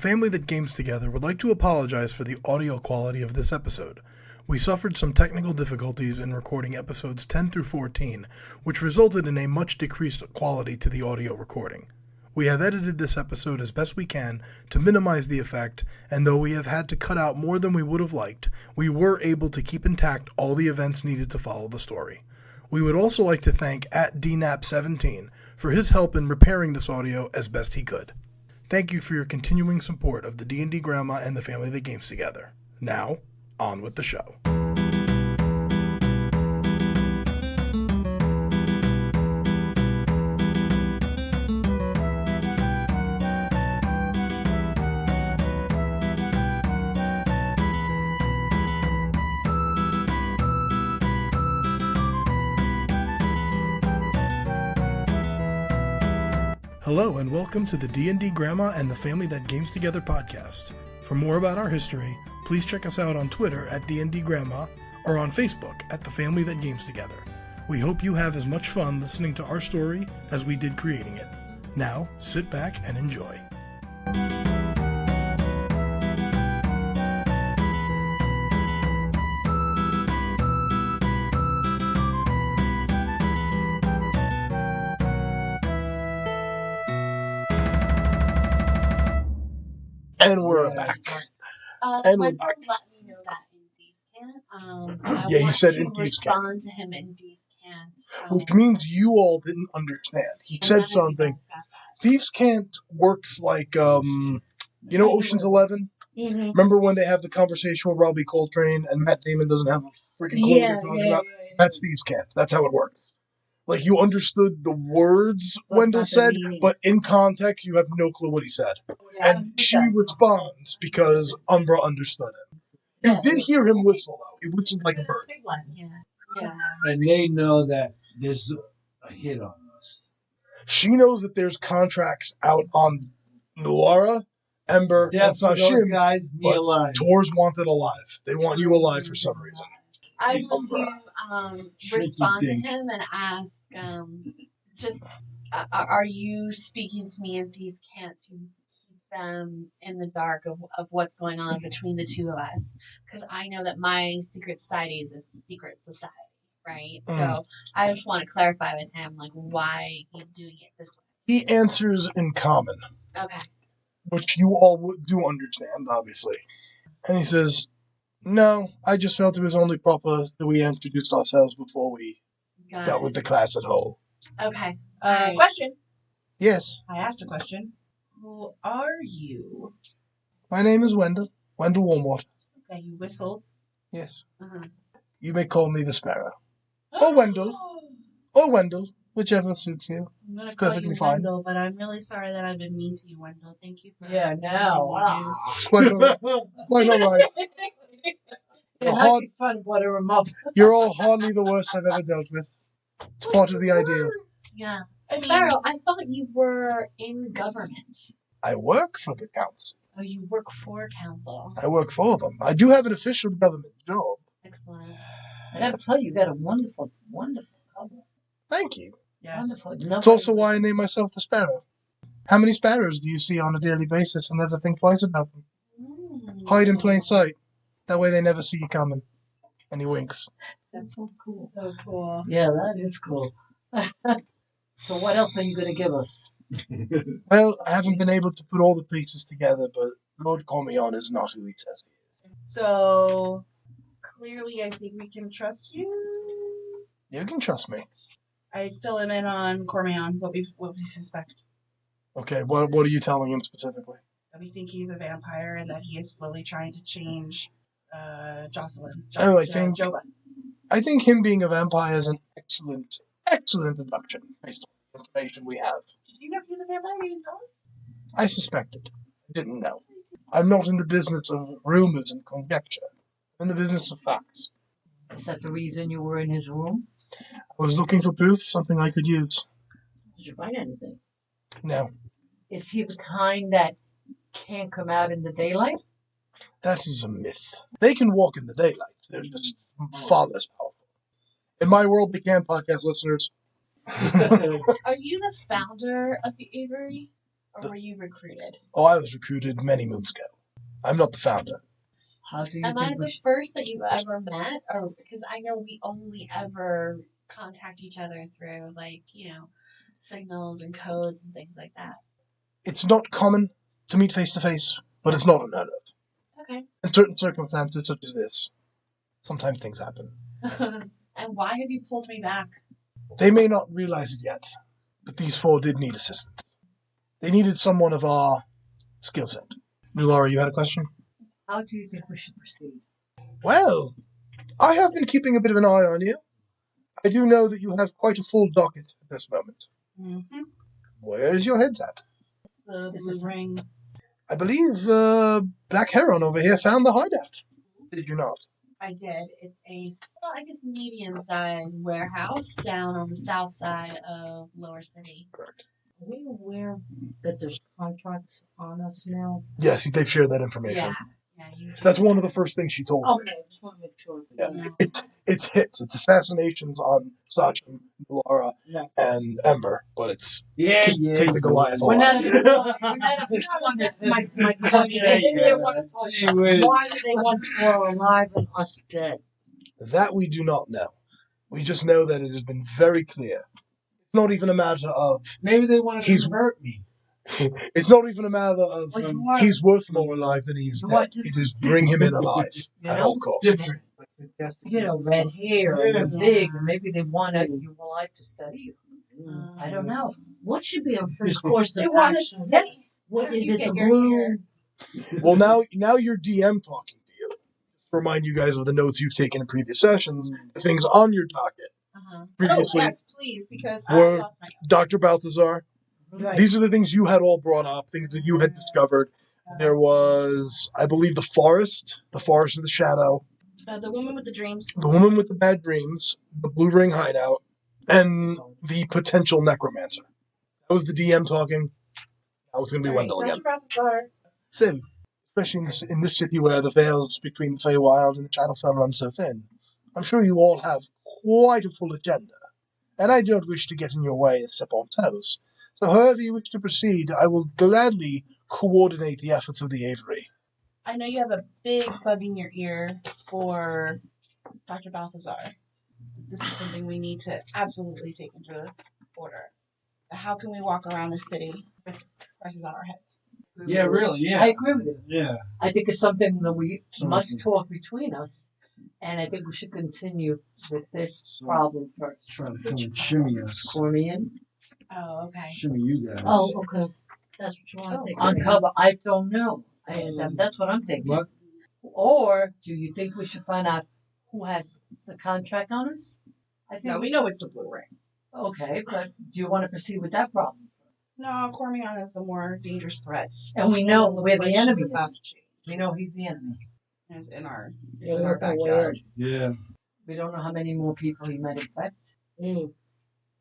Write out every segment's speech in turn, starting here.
family that games together would like to apologize for the audio quality of this episode. We suffered some technical difficulties in recording episodes 10 through 14, which resulted in a much decreased quality to the audio recording. We have edited this episode as best we can to minimize the effect, and though we have had to cut out more than we would have liked, we were able to keep intact all the events needed to follow the story. We would also like to thank @DNAP17 for his help in repairing this audio as best he could. Thank you for your continuing support of the D&D Grandma and the family that games together. Now, on with the show. Hello and welcome to the D&D Grandma and the Family That Games Together podcast. For more about our history, please check us out on Twitter @D&D Grandma or on Facebook @The Family That Games Together. We hope you have as much fun listening to our story as we did creating it. Now, sit back and enjoy. And we're back. And we're back. Let me know that in Thieves Can't. Yeah, he said to in Thieves Can't. respond to him in Thieves Can't. Which means you all didn't understand. He said something. Thieves Can't works like, Ocean's 11? Mm-hmm. Remember when they have the conversation with Robbie Coltrane and Matt Damon doesn't have a freaking clue what they're talking about? That's Thieves Can't. That's how it works. Like, you understood the words Wendell said, but in context, you have no clue what he said. Yeah. And she responds because Umbra understood him. You did hear him whistle, though. He whistled like a bird. Big one. Yeah. And they know that there's a hit on us. She knows that there's contracts out on Nulara, Ember, and Death for those Sashim, guys, me but alive. Tor's wanted alive. They want you alive for some reason. I want to respond to think. him and ask, are you speaking to me in Thieves Can't to keep them in the dark of what's going on between the two of us? Because I know that my secret society is a secret society, right? So I just want to clarify with him, like, why he's doing it this way. He answers in common, Okay. which you all do understand, obviously. And he says, "No, I just felt it was only proper that we introduced ourselves before we Got dealt it. with the class at whole." Okay. Question. Yes, I asked a question. Who are you? my name is Wendell Warmwater. Okay, you whistled. Yes, Uh-huh. you may call me the Sparrow. Or Wendell. Or Wendell, whichever suits you. I'm going to It's call perfectly you fine. Wendell, but I'm really sorry that I've been mean to you, Wendell. Thank you for... Yeah, now. It's quite all right. It's quite all right. Yeah, hard- now she's trying to butter him up. You're all hardly the worst I've ever dealt with. It's part of the idea. Yeah. I Sparrow, I thought you were in government. I work for the council. Oh, you work for council. I work for them. I do have an official government job. Excellent. I have to tell you, you got a wonderful, wonderful cover. Thank you. Yes. Wonderful. That's also why I name myself the Sparrow. How many sparrows do you see on a daily basis and never think twice about them? Hide in plain sight. That way they never see you coming. And he winks. That's so cool. So cool. Yeah, that is cool. So what else are you going to give us? Well, I haven't been able to put all the pieces together, but Lord Cormion is not who he says he is. So, clearly I think we can trust you. You can trust me. I fill him in on Cormion, what we suspect. Okay, what are you telling him specifically? That we think he's a vampire and that he is slowly trying to change Jocelyn. Oh, I think- Joba. I think him being a vampire is an excellent deduction based on the information we have. Did you know he was a vampire? You didn't tell us? I suspected. I didn't know. I'm not in the business of rumors and conjecture. I'm in the business of facts. Is that the reason you were in his room? I was looking for proof, something I could use. Did you find anything? No, Is he the kind that can't come out in the daylight? that is a myth. They can walk in the daylight. They're just far less powerful. In my world, they can, podcast listeners. Are you the founder of the Avery? Or were you recruited? Oh, I was recruited many moons ago. I'm not the founder. How do you Am I think we the should? first that you've ever met? Or because I know we only ever contact each other through, like, signals and codes and things like that. It's not common to meet face to face, but it's not unheard of. Okay. In certain circumstances such as this, sometimes things happen. And why have you pulled me back? They may not realize it yet, but these four did need assistance. They needed someone of our skill set. New Laura, you had a question? How do you think we should proceed? Well, I have been keeping a bit of an eye on you. I do know that you have quite a full docket at this moment. Mm-hmm. Where is your heads at? The This blue is- ring. I believe Black Heron over here found the hideout. Did you not? I did. It's a, I guess, medium-sized warehouse down on the south side of Lower City. Correct. Are we aware that there's contracts on us now? Yes, they've shared that information. Yeah. Yeah, you That's one of the first things she told me. Okay, I just want to make sure. Yeah. It's hits. It's assassinations on Sachin, Laura, Yeah. and Ember, but it's Yeah, take, yeah. take the Goliath We're on. not That's my question. Yeah, Maybe they yeah. want to talk. Gee whiz. Why do they want to are alive and us dead? That we do not know. We just know that it has been very clear. It's not even a matter of Maybe they wanted He's- to hurt me. it's not even a matter of Well, you are- he's worth more alive than he is You dead. are just- It is bring him in alive at all costs. Different. You know, red hair and you're big, and maybe they want you alive to study you. I don't know. What should be our first course They of want to action? study. What is You it? get The your blue? hair. Well, now you're DM talking to you. Remind you guys of the notes you've taken in previous sessions, the things on your docket. Uh-huh. Previously, Oh, yes, please, because I were lost my. Dr. Balthazar. Right. These are the things you had all brought up, things that you had discovered. There was, I believe, the forest of the shadow, The woman with the dreams. the woman with the bad dreams, the blue ring hideout, and the potential necromancer. That was the DM talking. Now it's going to be Wendell again. So, especially in this city where the veils between the Feywild and the Shadowfell run so thin, I'm sure you all have quite a full agenda, and I don't wish to get in your way and step on toes. So however you wish to proceed, I will gladly coordinate the efforts of the Avery. I know you have a big bug in your ear for Dr. Balthazar. This is something we need to absolutely take into order. How can we walk around the city with prices on our heads? Yeah, really, yeah. I agree with you. Yeah. I think it's something that we So must we can- talk between us, and I think we should continue with this So- problem first. Trying to come and shimmy us. Cormian? Oh, okay. Shimmy you guys. Oh, okay. That's what you want to take. Uncover, I don't know. That's what I'm thinking. What? Or do you think we should find out who has the contract on us? I think. No, we know it's the blue ring. Okay, but do you want to proceed with that problem? No, Cormion is the more dangerous threat. And we know It looks where like the enemy she's about is. to change. We know he's the enemy. It's in our, Yeah, it's in our we're aware. backyard. Yeah. We don't know how many more people he might infect, Mm.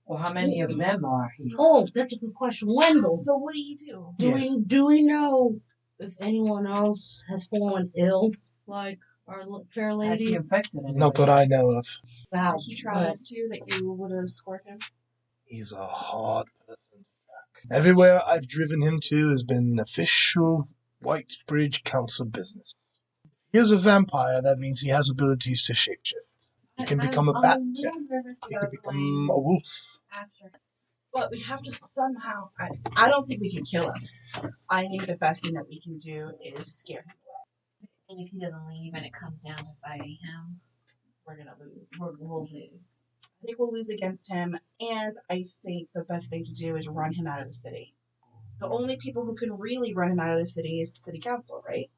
or how many of them are here. Oh, that's a good question. Wendell, So what do you do? Yes. do we know if anyone else has fallen ill, like our fair Has he lady? infected anyone? Not that I know of. Wow. He tries to that you would have scored him. He's a hard person to track. Everywhere I've driven him to has been official Whitebridge Council business. He is a vampire, that means he has abilities to shapeshift. He can become a bat. I'm a little nervous He about can become playing a wolf. after. But we have to somehow. I don't think we can kill him. I think the best thing that we can do is scare him. And if he doesn't leave and it comes down to fighting him, We're gonna lose. we'll lose. I think we'll lose against him, and I think the best thing to do is run him out of the city. The only people who can really run him out of the city is the city council, right?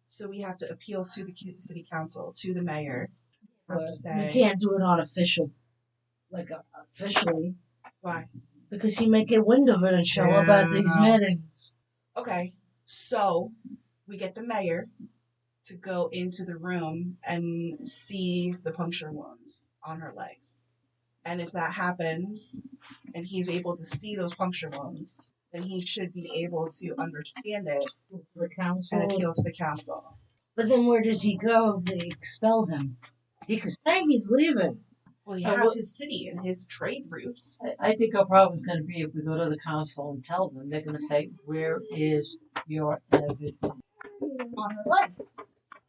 So we have to appeal to the city council, to the mayor. Have to We say can't do it on officially, why. because he may get wind of it and show up at these Yeah. meetings. Okay, so we get the mayor to go into the room and see the puncture wounds on her legs. And if that happens, and he's able to see those puncture wounds, then he should be able to understand it The council. and appeal to the council. But then where does he go if they expel him? He could say he's leaving, Well, he Oh, has well- his city and his trade routes. I think our problem is going to be if we go to the council and tell them, they're going to say, "Where is your evidence?" On the leg.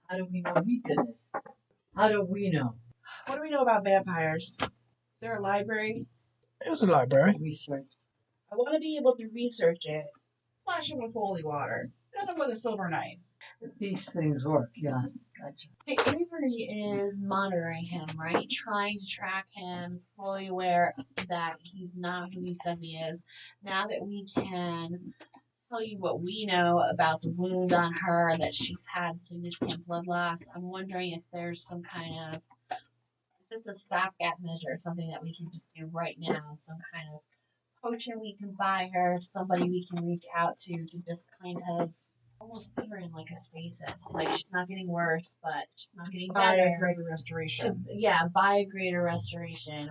How do we know he did it? How do we know? What do we know about vampires? Is there a library? It was a library. Research. I want to be able to research it. Splash him with holy water. Gun him with a silver knife. If these things work, yeah, gotcha. Avery is monitoring him, right? Trying to track him, fully aware that he's not who he says he is. Now that we can tell you what we know about the wound on her, that she's had significant blood loss, I'm wondering if there's some kind of just a stopgap measure, something that we can just do right now, some kind of potion we can buy her, somebody we can reach out to just kind of almost put her in like a stasis. Like she's not getting worse, but she's not getting By better. a greater restoration. Buy a greater restoration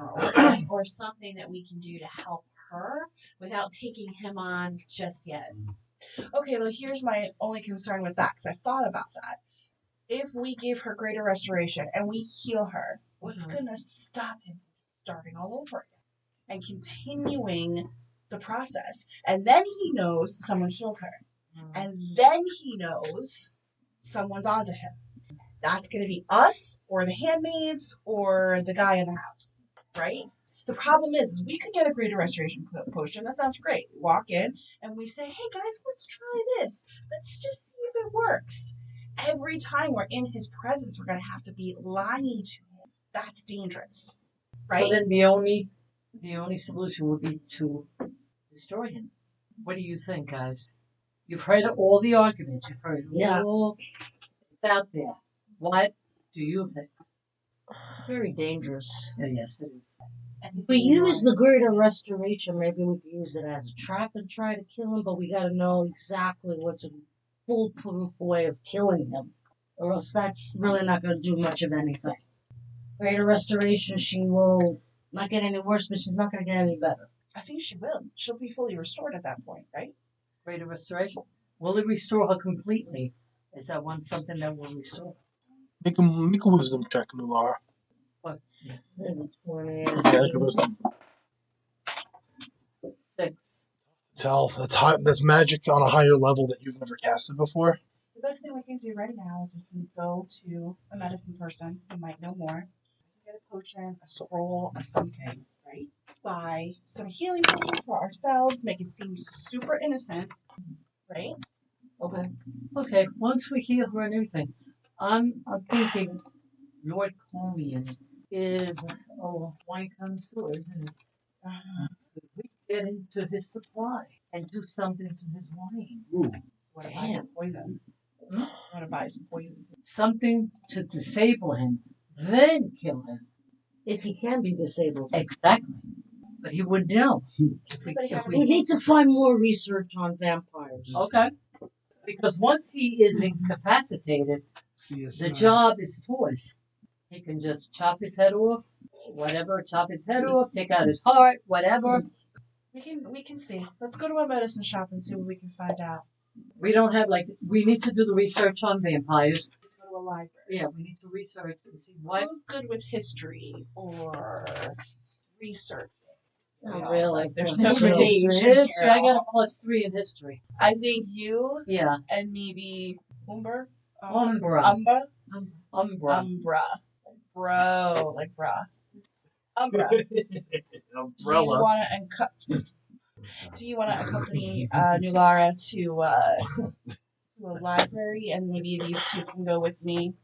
or something that we can do to help her without taking him on just yet. Okay, well, here's my only concern with that, because I thought about that. If we give her greater restoration and we heal her, what's Mhm. going to stop him from starting all over again and continuing the process? And then he knows someone healed her. And then he knows someone's onto him. That's going to be us or the handmaids or the guy in the house, right? The problem is we could get a greater restoration potion. That sounds great. We walk in and we say, hey guys, let's try this. Let's just see if it works. Every time we're in his presence, we're going to have to be lying to him. That's dangerous, right? So then the only solution would be to destroy him. What do you think, guys? You've heard all the arguments. You've heard Yeah. all. It's out there. What do you think? It's very dangerous. Yes, it is. If we use the greater restoration, maybe we could use it as a trap and try to kill him, but we gotta know exactly what's a foolproof way of killing him. Or else that's really not gonna do much of anything. Greater restoration, she will not get any worse, but she's not gonna get any better. I think she will. She'll be fully restored at that point, right? Greater restoration. Will it restore her completely? Is that one something that will restore? Make a wisdom check, Nulara. What? Yeah. It's 20. Yeah, make a wisdom. 6. Tell that's high. That's magic on a higher level that you've never casted before. The best thing we can do right now is we can go to a medicine person who might know more. Get a potion, a scroll, a something, right? Buy some healing potions for ourselves, make it seem super innocent, right? Okay. Okay. Once we heal her and everything, I'm thinking Lord Comian is a wine connoisseur, isn't it? Could we get into his supply and do something to his wine? Want to buy some poison? Want to buy some poison? Something to disable him, then kill him. If he can be disabled. Exactly. But he would know. We need to find more research on vampires. Okay. Because once he is incapacitated, the job is toys. He can just chop his head off, whatever, chop his head off, take out his heart, whatever. We can see. Let's go to a medicine shop and see what we can find out. We don't have we need to do the research on vampires. Go to a library. Yeah, we need to research and see what. Who's good with history or research? Not really. There's no History. stage. History, I got a +3 in history. I think you Yeah. and maybe Umbra. Umbra. Umbra. Bro, like bra. Umbra. Umbrella. Do you want to accompany Nulara to a library, and maybe these two can go with me?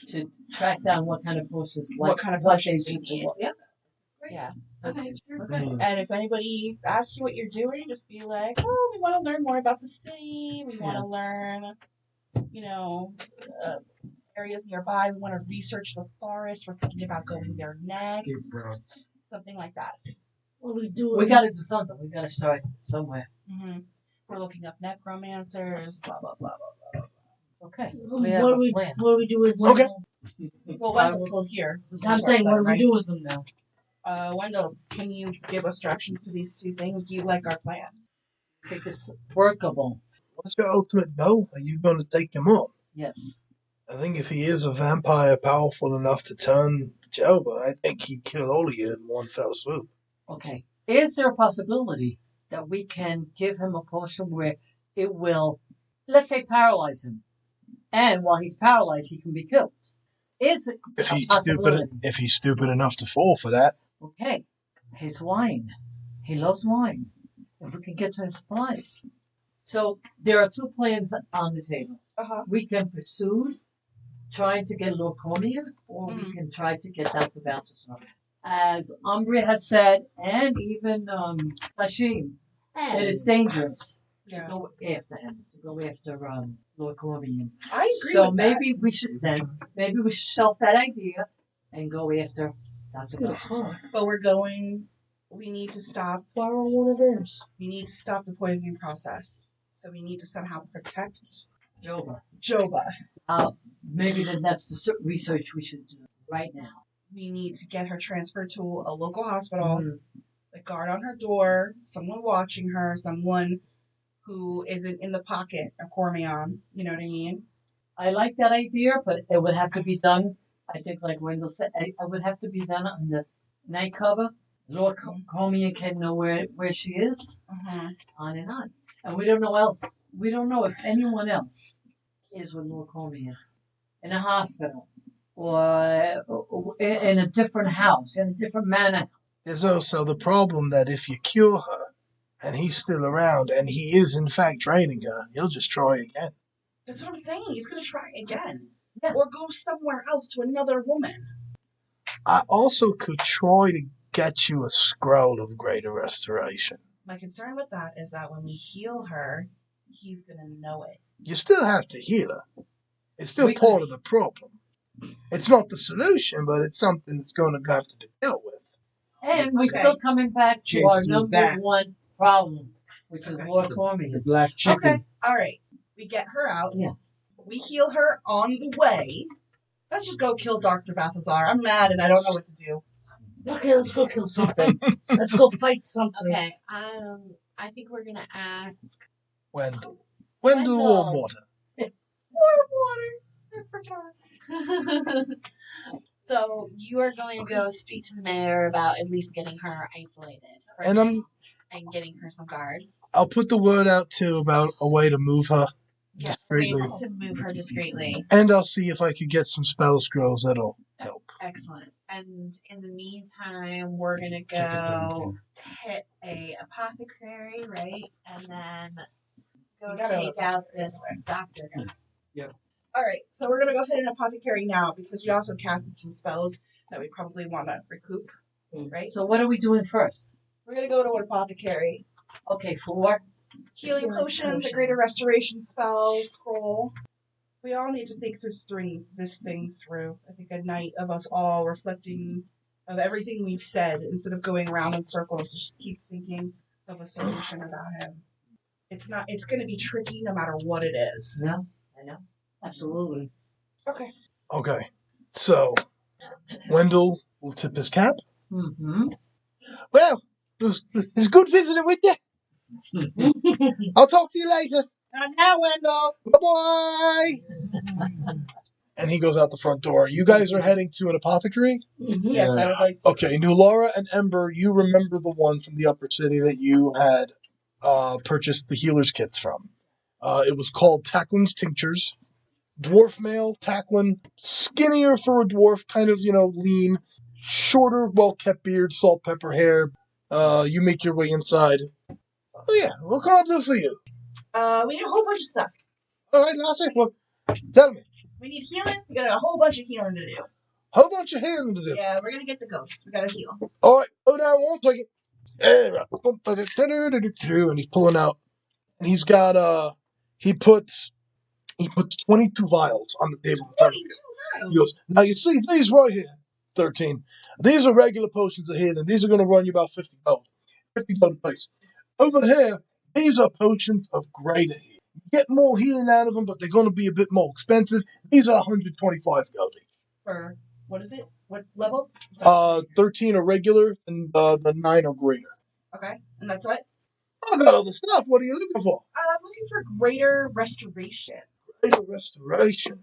To track down what kind of potions, What kind of what potions they we do. need. Yeah. Yeah. Okay, sure. Okay. And if anybody asks you what you're doing, just be like, oh, we want to learn more about the city. We want to learn, areas nearby. We want to research the forest. We're thinking about going there next. Something like that. What we do? We got to do something. We got to start somewhere. Mm-hmm. We're looking up necromancers, blah, blah, blah, blah, blah. Okay. What We have do a we? plan. What do we do with Okay. Wendell? Well, Wendell's still here. I'm saying, what do we do with him now? Wendell, can you give us directions to these two things? Do you like our plan? I think it's workable. What's your ultimate goal? Are you going to take him on? Yes. I think if he is a vampire powerful enough to turn Joba, I think he'd kill all of you in one fell swoop. Okay. Is there a possibility that we can give him a potion where it will, let's say, paralyze him? And while he's paralyzed, he can be killed. Is it If a he's possibility? stupid enough to fall for that. Okay. His wine. He loves wine. If we can get to his supplies. So there are two plans on the table. We can pursue trying to get Lord Cormier, or we can try to get Dr. Balthazar. As Umbria has said, and even Hashim, it is dangerous to go after him, to go after Lord Cormier. I agree So with maybe we should shelf that idea and go after Dr. Balthazar. But we need to stop. Borrow one of theirs. We need to stop the poisoning process. So we need to somehow protect Joba. Joba. Maybe that's the research we should do right now. We need to get her transferred to a local hospital, a guard on her door, someone watching her, someone who isn't in the pocket of Cormion. You know what I mean? I like that idea, but it would have to be done, I think, like Wendell said, it would have to be done on the night cover. Lord Cormier can know where she is, on and on. And we don't know else. We don't know if anyone else is with Lord Cormier in a hospital or in a different house, in a different manor. There's also the problem that if you cure her and he's still around and he is in fact draining her, he'll just try again. That's what I'm saying. He's going to try again. Yeah. Or go somewhere else to another woman. I also could try to get you a scroll of greater restoration. My concern with that is that when we heal her, he's going to know it. You still have to heal her. It's still part of the problem. It's not the solution, but it's something that's going to have to be dealt with. And we're still coming back to our number one problem, which is Lord Cormier. The black chicken. Okay, all right. We get her out. Yeah. We heal her on the way. Let's just go kill Dr. Balthazar. I'm mad and I don't know what to do. Okay, let's go kill something. Let's go fight something. Okay. I think we're gonna ask Wendell Wendell. Warmwater. More water. I forgot. So you are going to go speak to the mayor about at least getting her isolated, right? And getting her some guards. I'll put the word out too about a way to move her Yeah, discreetly. ways to move her discreetly. And I'll see if I could get some spell scrolls that'll help. Excellent. And in the meantime, we're gonna go hit a apothecary, right? And then go take out this doctor guy. All right, so we're going to go hit an apothecary now because we also casted some spells that we probably want to recoup, right? So what are we doing first? We're going to go to an apothecary. Okay, for Healing potions, a greater restoration spell, scroll. We all need to think this thing through. I think a night of us all reflecting of everything we've said instead of going around in circles. Just keep thinking of a solution about him. It's going to be tricky no matter what it is. No, I know. Absolutely. Okay. So, Wendell will tip his cap. Mm-hmm. Well, it's good visiting with you. I'll talk to you later. Not now, Wendell. Bye-bye. And he goes out the front door. You guys are heading to an apothecary? Yes, I would like to. Okay, New Laura and Ember, you remember the one from the upper city that you had purchased the healer's kits from. It was called Tacklin's Tinctures. Dwarf male, Tacklin, skinnier for a dwarf, kind of, lean, shorter, well-kept beard, salt, pepper hair. You make your way inside. Oh, yeah, what can I do for you? We need a whole bunch of stuff. All right, Lassie, well, tell me. We need healing. We got a whole bunch of healing to do. Whole bunch of healing to do. Yeah, we're gonna get the ghost. We gotta heal. All right, hold on one second. And he's pulling out. And he's got, he puts 22 vials on the table in front of you. He goes, now you see these right here, 13. These are regular potions of healing. These are going to run you about 50 gold. 50 gold a piece. Over here, these are potions of greater healing. You get more healing out of them, but they're going to be a bit more expensive. These are 125 gold each. For, what is it? What level? 13 are regular, and the 9 are greater. Okay, and that's what? I got other stuff. What are you looking for? I'm looking for greater restoration. Greater restoration.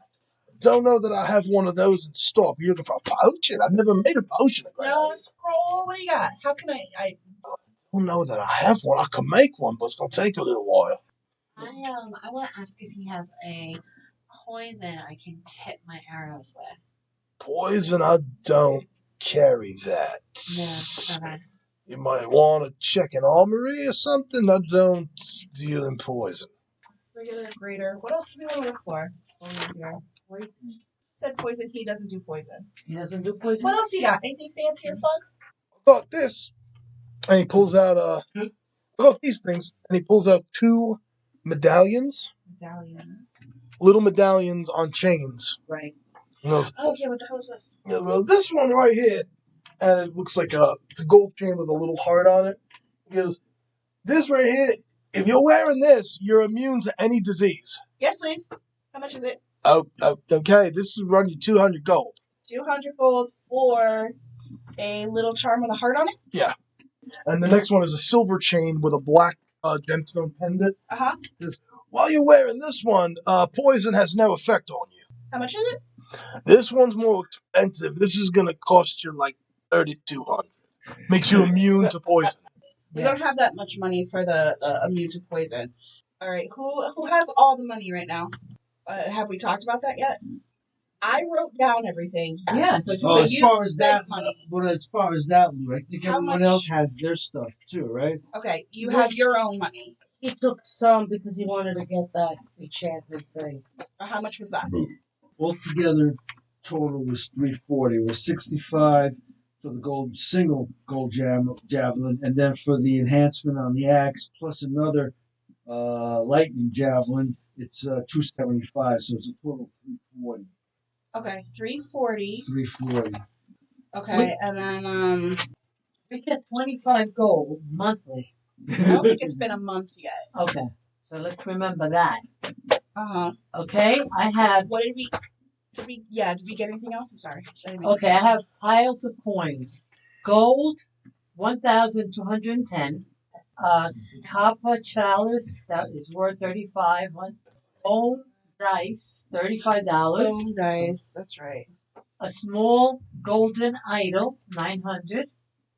don't know that I have one of those in stock. You looking for a potion? I've never made a potion of great No, ice. scroll. What do you got? How can I Don't know that I have one. I can make one, but it's gonna take a little while. I want to ask if he has a poison I can tip my arrows with. Poison, I don't carry that. No. Okay. You might want to check an armory or something. I don't deal in poison. regular grader? What else do we want to look for? Over here. Poison. Said poison. He doesn't do poison. He doesn't do poison? What else you got? Anything fancy or fun? About this, and he pulls out about these things, and he pulls out 2 medallions, Medallions. little medallions on chains. Right. And goes, Oh, okay. What the hell is this? well, this one right here, and it looks like it's a gold chain with a little heart on it. He goes, this right here, if you're wearing this, you're immune to any disease. Yes, please. How much is it? Oh, okay, this will run you 200 gold. 200 gold for a little charm with a heart on it. Yeah. And the next one is a silver chain with a black gemstone pendant. Uh huh. While you're wearing this one, poison has no effect on you. How much is it? This one's more expensive. This is going to cost you like 3,200. Makes you immune to poison. We don't have that much money for the immune to poison. All right. Who has all the money right now? Have we talked about that yet? I wrote down everything. Yeah. Oh, as you far as spent that, money. but as far as that, Lou, I think How everyone much- else has their stuff too, right? Okay, you have your own money. He took some because he wanted to get that enchantment thing. How much was that? Altogether, total was 340. It was 65 for the single gold javelin, and then for the enhancement on the axe, plus another lightning javelin, it's 275. So it's a total of 340. Okay, 340. 340. Okay, and then We get 25 gold monthly. I don't think it's been a month yet. Okay. So let's remember that. Uh-huh. Okay. I have What did we did we get anything else? I'm sorry. Okay, I have piles of coins. Gold, 1,210. Copper chalice, that is worth 35. Bone dice, $35. Bone dice, that's right. A small golden idol, 900.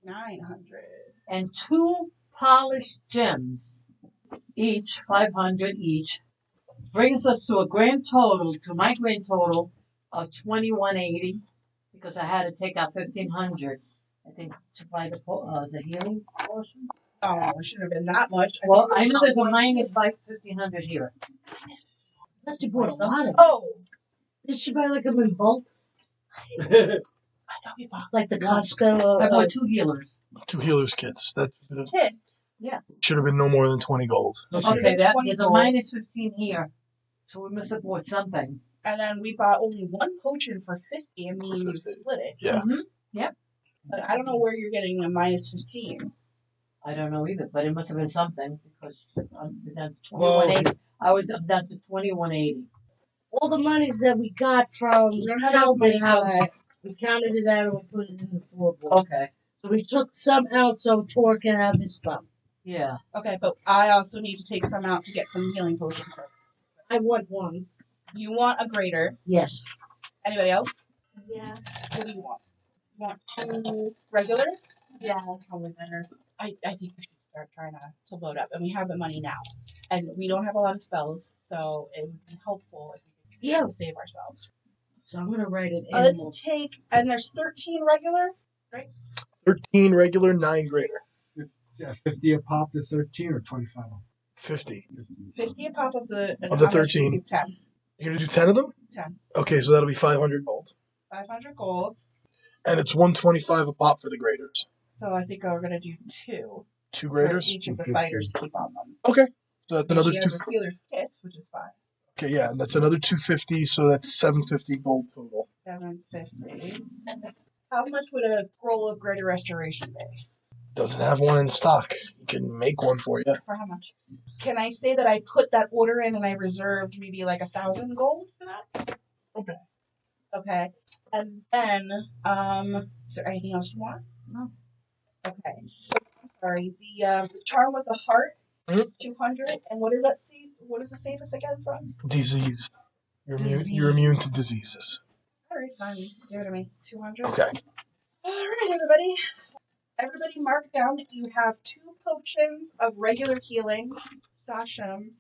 900. And 2 polished gems, each 500 each. Brings us to my grand total of 2180, because I had to take out 1,500, I think, to buy the healing portion. Oh, it shouldn't have been that much. Well, I know there's a minus by 1,500 here. Unless you bought a lot of them. Oh, Did she buy like them in bulk? I thought we bought Like the Costco? I bought 2 healers. 2 healers kits. That kits. should have been no more than 20 gold. Okay, there's 20 a gold. minus 15 here, so we must have bought something. And then we bought only one potion for 50, and For we 50. split it. Yeah. But I don't know where you're getting a minus 15. I don't know either, but it must have been something, because I'm down to Well- 2180. I was down to 2180. All the monies that we got from We don't have enough money Talbot now. House, we counted it out and we put it in the floorboard. Okay, So we took some out so Tor can have his stuff. yeah. Okay, but I also need to take some out to get some healing potions for. I want one. You want a greater. Yes. Anybody else? Yeah. What do you want? You want 2 regular? Yeah, that's probably better. I think we should start trying to load up, and we have the money now, and we don't have a lot of spells, so it would be helpful if we could Yeah. save ourselves. So I'm gonna write it Let's animal. take, and there's 13 regular. 13 regular, 9 greater. Yeah, 50 a pop to 13 or 25 a 50. 50 a pop of the Of the 13. 10. You're going to do 10 of them? 10. Okay, so that'll be 500 gold. 500 gold. And it's 125 a pop for the graders. So I think we're gonna do 2 2 for graders? each of the 250. fighters to keep on them. Okay. So that's another She 2. has her healer's kits, which is fine. Okay, yeah, and that's another 250, so that's 750 gold total. 750. How much would a scroll of greater restoration be? Doesn't have one in stock. You can make one for you. For how much? Can I say that I put that order in and I reserved maybe like 1,000 gold for that? Okay. Okay. And then, is there anything else you want? No. Okay. So, I'm sorry. The charm with the heart is 200. And what is that? What is the safest again from? Disease. You're immune to diseases. All right, fine. Give it to me. 200. Okay. All right, everybody. Everybody mark down that you have 2 potions of regular healing, Sasham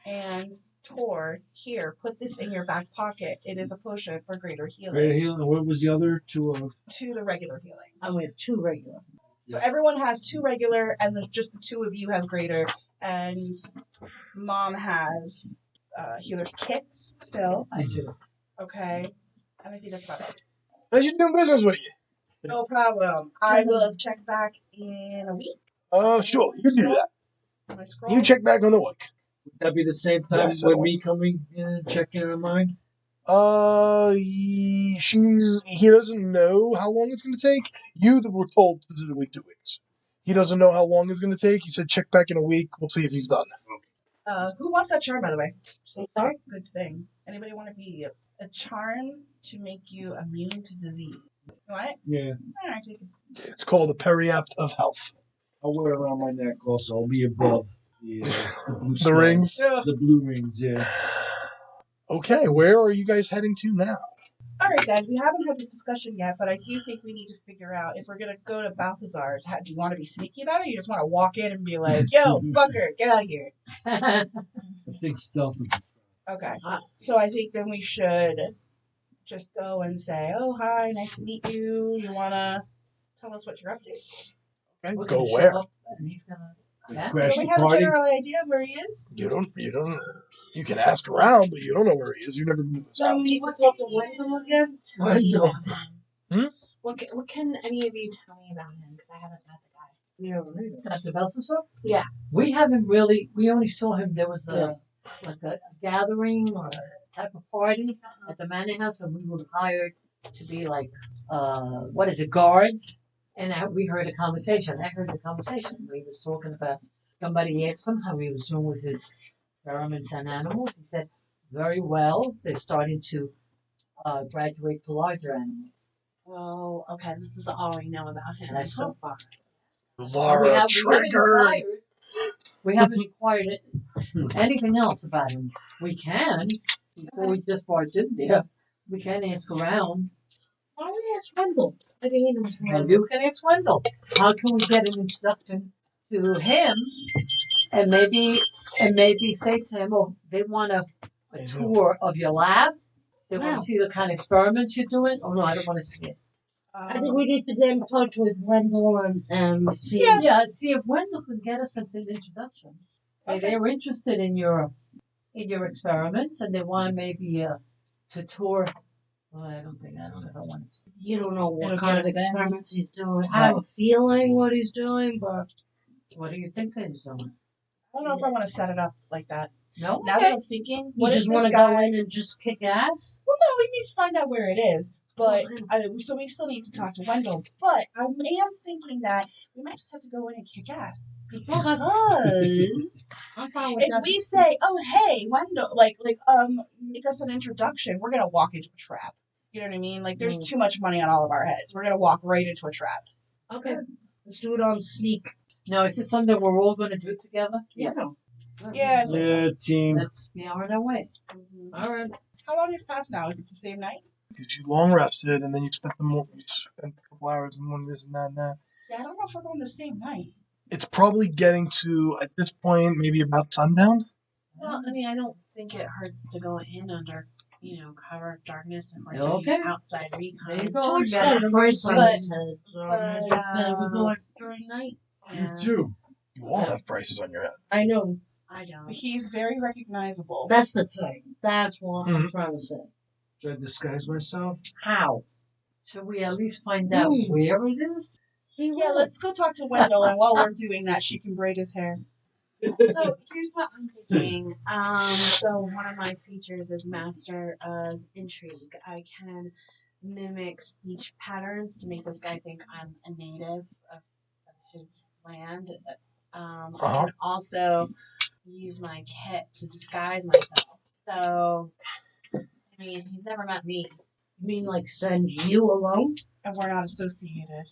and Tor. Here, put this in your back pocket. It is a potion for greater healing. Greater healing. And what was the other 2 of? 2 the regular healing. And we have 2 regular. So everyone has 2 regular, and just the 2 of you have greater. And Mom has healer's kits still. I do. Okay. And I think that's about it. How's you doing business with you? No problem. I will check back in a week. Sure, you do that. My scroll. You check back on the week. Would that be the same time Yes, with me coming in and checking on mine? He doesn't know how long it's going to take. You that were told specifically 2 weeks. He doesn't know how long it's going to take. He said check back in a week. We'll see if he's done. Who wants that charm, by the way? Sorry? Good thing. Anybody want to be a charm to make you immune to disease? You want it? Yeah. All right, take it. It's called the Periapt of Health. I'll wear it around my neck also. I'll be above the blue The rings? The blue rings, yeah. Okay, where are you guys heading to now? All right, guys, we haven't had this discussion yet, but I do think we need to figure out if we're going to go to Balthazar's. Do you want to be sneaky about it, or you just want to walk in and be like, yo, fucker, get out of here? I think stealth would be Okay, so I think then we should just go and say, oh, hi, nice to meet you. You want to tell us what you're up to? Okay, We're go gonna show where? up and he's gonna. Yeah. crash Do we the have a party. general idea of where he is? You don't. You can ask around, but you don't know where he is. You've never been to this So house. we need to talk to Wendell again? Well, no. What can any of you tell me about him? Because I haven't met the guy. Yeah, Dr. Balthazar? Yeah. We haven't really. We only saw him. There was a gathering or a type of party at the Manor House, and we were hired to be like guards. And we heard a conversation. I heard the conversation. He was talking about somebody asked him how he was doing with his experiments on animals. He said, very well. They're starting to graduate to larger animals. Oh, okay. This is all we know about him That's so far. Laura Trigger. We haven't inquired anything else about him. We can, before we just barge in there, we can ask around. Why don't we ask Wendell? I didn't even And you can ask Wendell. How can we get an introduction to him? And maybe say to him, oh, they want a tour of your lab. They want Wow. to see the kind of experiments you're doing. Oh no, I don't want to see it. I think we need to get in touch with Wendell and see. Yeah, see if Wendell can get us an introduction. Say Okay. they're interested in your experiments and they want maybe to tour. Well, I don't know if I want to. You don't know what It'll kind of get us in. experiments he's doing. I have a feeling what he's doing, but What do you think he's doing? I don't know if I want to set it up like that. No? Now that Okay. I'm thinking, you what if just this want to guy... go in and just kick ass. Well, no, we need to find out where it is. But Okay. so we still need to talk to Wendell. But I am thinking that we might just have to go in and kick ass because I'm fine with if that. we say, "Oh, hey, Wendell," make us an introduction, we're gonna walk into a trap. You know what I mean? Like, there's too much money on all of our heads. We're gonna walk right into a trap. Okay, let's do it on sneak. Now, is this something we're all going to do together? Yeah. Yeah. So Yeah, team. Let's be on our way. All right. how long has passed now? Is it the same night? Because you long rested, and then you spent a couple hours and one this and that and that. Yeah, I don't know if we're going the same night. It's probably getting to, at this point, maybe about sundown. Well, I mean, I don't think it hurts to go in under, cover of darkness and we're Okay. doing outside recon. There you go. George You got got it. the first But- sunset. So it's better we go during night. You too. You all have prices on your head. I know. I don't. He's very recognizable. That's the thing. That's what I'm Mhm. trying to say. Should I disguise myself? How? Should we at least find out where it is? Yeah, let's go talk to Wendell, and while we're doing that, she can braid his hair. So here's what I'm thinking. So one of my features is Master of Intrigue. I can mimic speech patterns to make this guy think I'm a native of his land. I can also use my kit to disguise myself. So, I mean, he's never met me, You mean like send you alone? And we're not associated.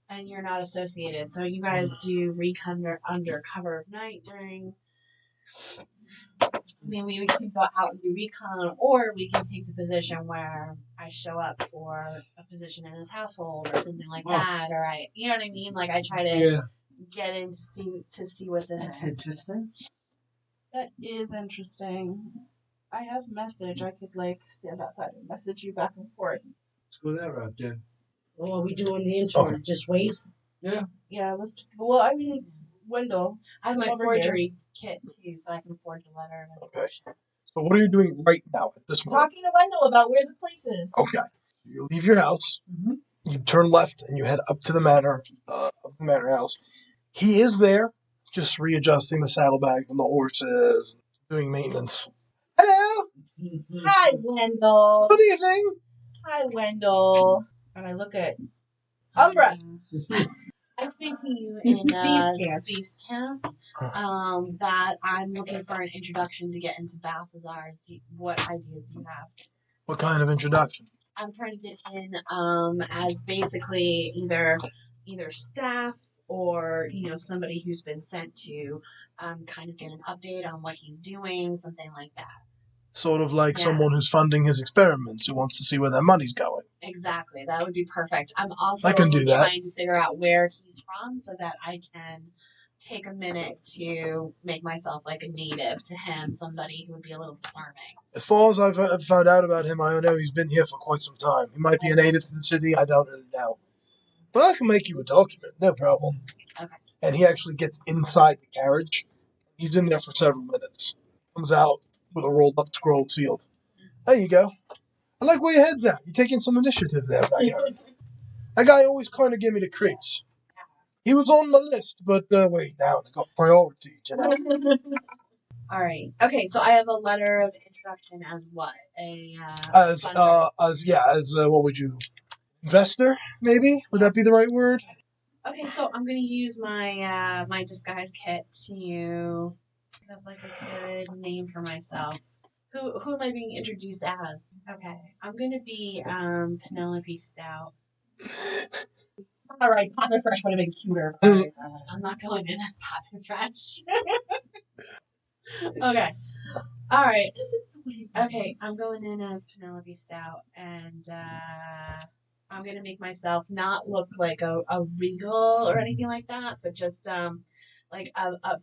and you're not associated. So you guys do recon under cover of night during. I mean, we could go out and do recon, or we can take the position where I show up for a position in his household or something like that, or you know what I mean? Like I try to get in to see what's in That's there. interesting. That is interesting. I have message. I could like stand outside and message you back and forth. Let's go that route then. What are we doing in the interim? Okay. Just wait. Yeah, let's. Well, I mean, Wendell. I have my Over forgery kit too, so I can forge a letter. And Okay. So what are you doing right now at this moment? Talking to Wendell about where the place is. Okay. You leave your house. Mhm. You turn left and you head up to the manor house. He is there, just readjusting the saddlebags and the horses, doing maintenance. Hello. Hi, Wendell. Good evening. Hi, Wendell. And I look at Umbra. I was thinking you in Thieves' Cant. that I'm looking for an introduction to get into Balthazar's. What ideas do you have? What kind of introduction? I'm trying to get in as basically either staff or somebody who's been sent to kind of get an update on what he's doing, something like that. Sort of like Yeah. someone who's funding his experiments, who wants to see where their money's going. Exactly, that would be perfect. I'm also I can do that. trying to figure out where he's from so that I can take a minute to make myself like a native to him, somebody who would be a little disarming. As far as I've found out about him, I know he's been here for quite some time. He might be a native to the city, I don't really know. But I can make you a document, no problem. Okay. And he actually gets inside the carriage. He's in there for several minutes. Comes out with a rolled up scroll sealed. There you go. I like where your head's at. You're taking some initiative there, backyard. That guy always kind of gave me the creeps. He was on my list, but wait, now I got priorities, you know. All right. Okay, so I have a letter of introduction as what? What would you? Investor, maybe? Would that be the right word? Okay, so I'm gonna use my my disguise kit to have like a good name for myself. Who am I being introduced as? Okay, I'm gonna be Penelope Stout. All right, Poppin' Fresh would have been cuter. I'm not going in as Poppin' Fresh. Okay. All right. Okay, I'm going in as Penelope Stout, and I'm gonna make myself not look like a regal or anything like that, but just like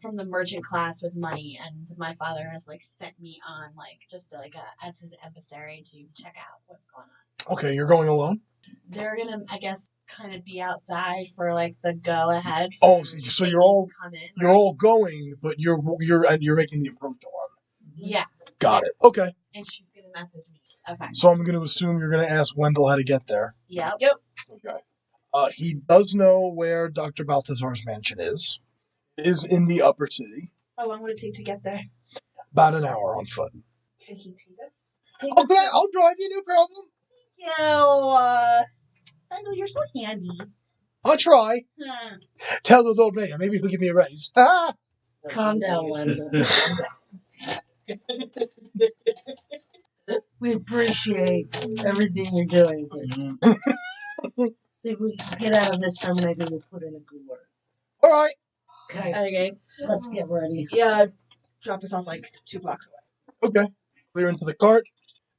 from the merchant class with money. And my father has like sent me on like just like as his emissary to check out what's going on. Okay, you're going alone? They're gonna, I guess, kind of be outside for like the go ahead. Oh, so you're all come in, you're right? all going, but you're making the approach alone. Yeah. Got it. Okay. And she's gonna message me. Okay. So I'm going to assume you're going to ask Wendell how to get there. Yep. Okay. He does know where Dr. Balthazar's mansion is. It is in the upper city. How long would it take to get there? About an hour on foot. Can he take us? Okay, I'll drive you, no problem. Wendell, you're so handy. I'll try. Huh. Tell the Lord Mayor, maybe he'll give me a raise. Ah! Calm down, Wendell. We appreciate everything you're doing. See if we can get out of this time. Maybe we'll put in a good word. All right. Okay, Okay. let's get ready. Yeah, drop us off like 2 blocks away. Okay. Clear into the cart.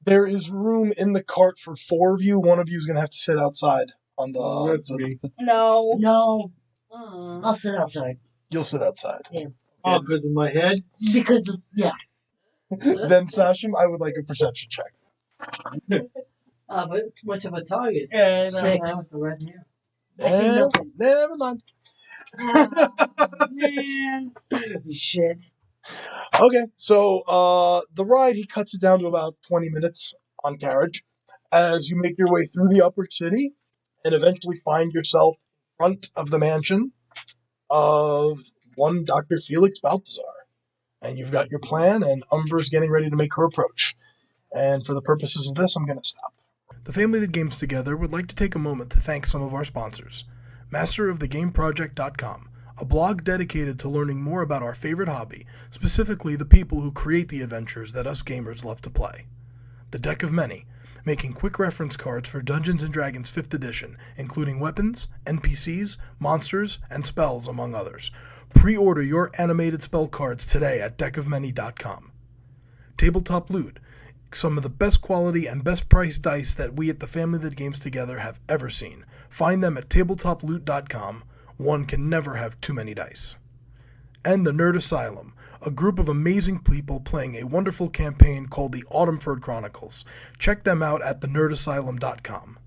There is room in the cart for 4 of you. One of you is going to have to sit outside on the... That's me. No. No, Aw. I'll sit outside. You'll sit outside. Oh, because of my head? Because of, yeah. Then, Sashim, I would like a perception check. But much of a target. Yeah, Six. With the red hair. I see nothing. Never mind. Man, crazy shit. Okay, so the ride, he cuts it down to about 20 minutes on carriage as you make your way through the upper city and eventually find yourself in front of the mansion of one Dr. Felix Balthazar. And you've got your plan, and Umbra's getting ready to make her approach. And for the purposes of this, I'm going to stop. The family that games together would like to take a moment to thank some of our sponsors. MasterOfTheGameProject.com, a blog dedicated to learning more about our favorite hobby, specifically the people who create the adventures that us gamers love to play. The Deck of Many, making quick reference cards for Dungeons & Dragons 5th edition, including weapons, NPCs, monsters, and spells, among others. Pre-order your animated spell cards today at deckofmany.com. Tabletop Loot, some of the best quality and best priced dice that we at the Family That Games Together have ever seen. Find them at tabletoploot.com. One can never have too many dice. And the Nerd Asylum, a group of amazing people playing a wonderful campaign called the Autumnford Chronicles. Check them out at thenerdasylum.com.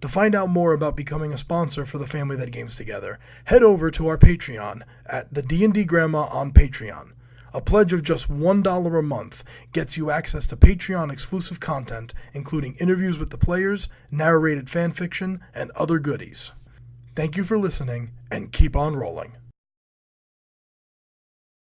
To find out more about becoming a sponsor for the Family That Games Together, head over to our Patreon at the D&D Grandma on Patreon. A pledge of just $1 a month gets you access to Patreon exclusive content, including interviews with the players, narrated fanfiction, and other goodies. Thank you for listening, and keep on rolling.